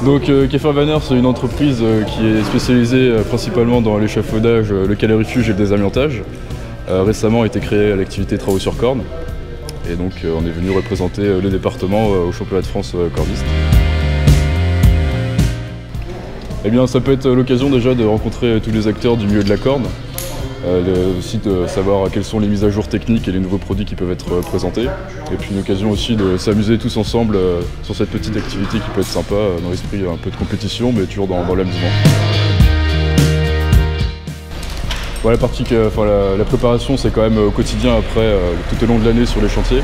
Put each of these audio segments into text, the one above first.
Donc Keffer-Banner, c'est une entreprise qui est spécialisée principalement dans l'échafaudage, le calorifuge et le désamiantage. Récemment a été créée l'activité travaux sur corne. Et donc on est venu représenter le département au championnat de France cordiste. Eh bien ça peut être l'occasion déjà de rencontrer tous les acteurs du milieu de la corde. Aussi de savoir quelles sont les mises à jour techniques et les nouveaux produits qui peuvent être présentés. Et puis une occasion aussi de s'amuser tous ensemble sur cette petite activité qui peut être sympa, dans l'esprit un peu de compétition, mais toujours dans l'amusement. Bon, la préparation, c'est quand même au quotidien après, tout au long de l'année sur les chantiers.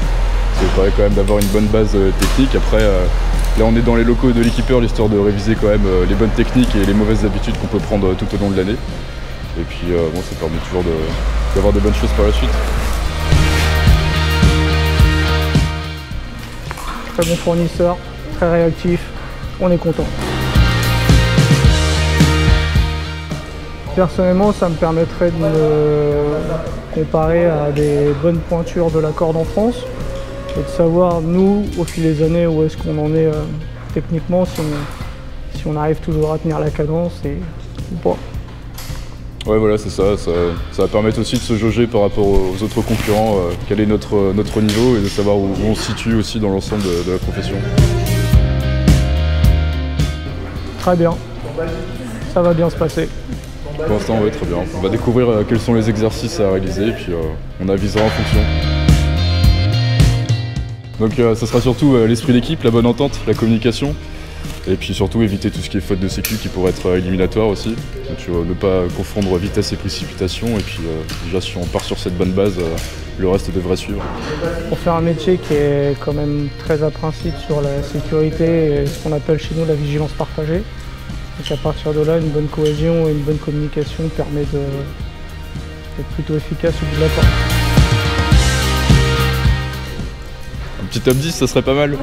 C'est vrai quand même d'avoir une bonne base technique. Après, là on est dans les locaux de l'équipeur, l'histoire de réviser quand même les bonnes techniques et les mauvaises habitudes qu'on peut prendre tout au long de l'année. Et puis bon, ça permet toujours d'avoir de bonnes choses par la suite. Très bon fournisseur, très réactif, on est content. Personnellement, ça me permettrait de me comparer à des bonnes pointures de la corde en France et de savoir, nous, au fil des années, où est-ce qu'on en est techniquement, si on arrive toujours à tenir la cadence ou pas. Ouais, voilà, c'est ça. Ça va permettre aussi de se jauger par rapport aux autres concurrents, quel est notre niveau et de savoir où on se situe aussi dans l'ensemble de la profession. Très bien, ça va bien se passer. Pour l'instant, oui, très bien. On va découvrir quels sont les exercices à réaliser et puis on avisera en fonction. Donc ça sera surtout l'esprit d'équipe, la bonne entente, la communication. Et puis surtout éviter tout ce qui est faute de sécu qui pourrait être éliminatoire aussi. Donc ne pas confondre vitesse et précipitation. Et puis déjà si on part sur cette bonne base, le reste devrait suivre. Pour faire un métier qui est quand même très à principe sur la sécurité et ce qu'on appelle chez nous la vigilance partagée. Donc à partir de là, une bonne cohésion et une bonne communication permet d'être plutôt efficace au bout de la porte. Un petit top 10, ça serait pas mal.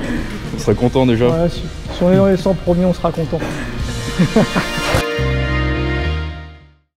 On serait content déjà. Ouais, si on est dans les 100 premiers, on sera content.